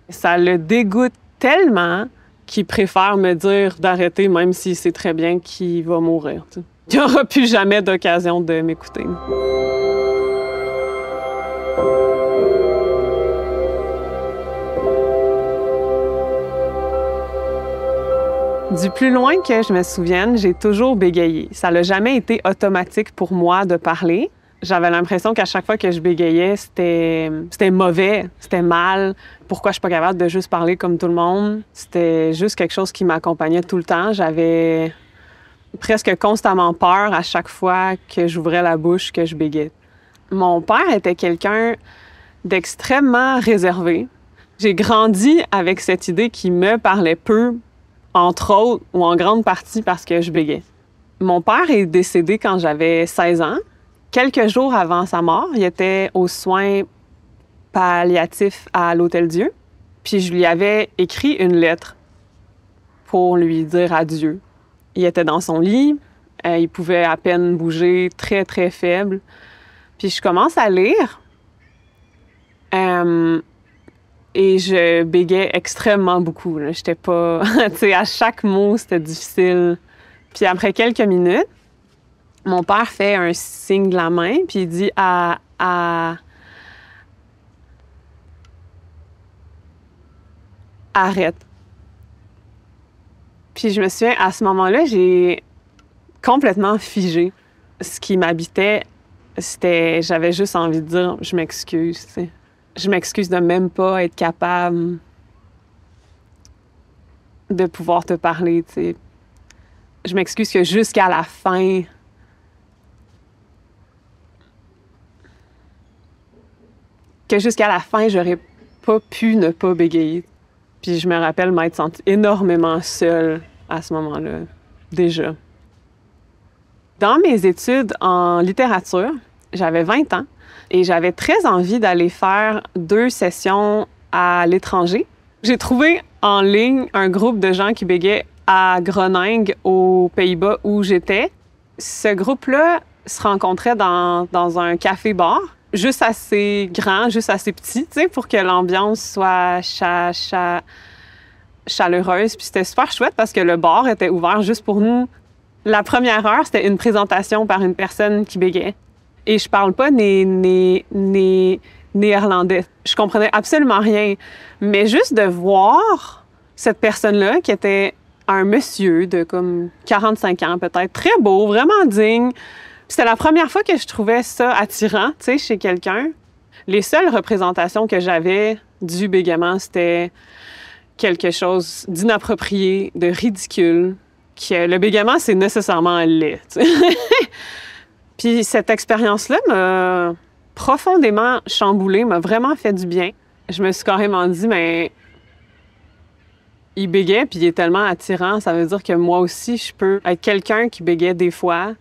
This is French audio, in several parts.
Ça le dégoûte tellement qu'il préfère me dire d'arrêter, même s'il sait très bien qu'il va mourir. T'sais. Il n'y aura plus jamais d'occasion de m'écouter. Du plus loin que je me souvienne, j'ai toujours bégayé. Ça n'a jamais été automatique pour moi de parler. J'avais l'impression qu'à chaque fois que je bégayais, c'était mauvais, c'était mal. Pourquoi je suis pas capable de juste parler comme tout le monde? C'était juste quelque chose qui m'accompagnait tout le temps. J'avais presque constamment peur à chaque fois que j'ouvrais la bouche, que je bégayais. Mon père était quelqu'un d'extrêmement réservé. J'ai grandi avec cette idée qu'il me parlait peu, entre autres, ou en grande partie parce que je bégayais. Mon père est décédé quand j'avais 16 ans. Quelques jours avant sa mort, il était aux soins palliatifs à l'Hôtel-Dieu. Puis je lui avais écrit une lettre pour lui dire adieu. Il était dans son lit, il pouvait à peine bouger, très, très faible. Puis je commence à lire et je bégayais extrêmement beaucoup. J'étais pas... tu sais, à chaque mot, c'était difficile. Puis après quelques minutes, mon père fait un signe de la main, puis il dit arrête. Puis je me souviens, à ce moment-là, j'ai complètement figé. Ce qui m'habitait, c'était... J'avais juste envie de dire « je m'excuse », tu sais. Je m'excuse de même pas être capable de pouvoir te parler, tu sais. Je m'excuse que jusqu'à la fin... j'aurais pas pu ne pas bégayer. Puis je me rappelle m'être sentie énormément seule à ce moment-là, déjà. Dans mes études en littérature, j'avais 20 ans et j'avais très envie d'aller faire 2 sessions à l'étranger. J'ai trouvé en ligne un groupe de gens qui bégayaient à Groningue, aux Pays-Bas, où j'étais. Ce groupe-là se rencontrait dans un café-bar, juste assez grand, juste assez petit, tu sais, pour que l'ambiance soit chaleureuse. Puis c'était super chouette parce que le bar était ouvert juste pour nous. La première heure, c'était une présentation par une personne qui bégayait. Et je parle pas néerlandais. Je comprenais absolument rien. Mais juste de voir cette personne-là, qui était un monsieur de comme 45 ans peut-être, très beau, vraiment digne. C'était la première fois que je trouvais ça attirant, tu sais, chez quelqu'un. Les seules représentations que j'avais du bégaiement, c'était quelque chose d'inapproprié, de ridicule. Que le bégaiement, c'est nécessairement laid, tu sais. Puis cette expérience-là m'a profondément chamboulée, m'a vraiment fait du bien. Je me suis carrément dit, mais il bégait, puis il est tellement attirant, ça veut dire que moi aussi, je peux être quelqu'un qui bégait des fois,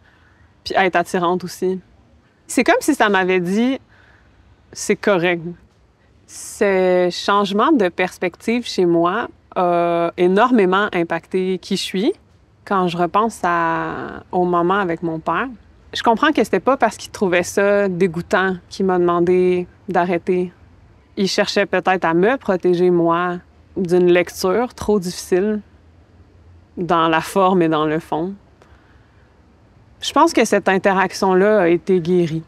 puis être attirante aussi. C'est comme si ça m'avait dit, c'est correct. Ce changement de perspective chez moi a énormément impacté qui je suis. Quand je repense au moment avec mon père, je comprends que c'était pas parce qu'il trouvait ça dégoûtant qu'il m'a demandé d'arrêter. Il cherchait peut-être à me protéger, moi, d'une lecture trop difficile dans la forme et dans le fond. Je pense que cette interaction-là a été guérie.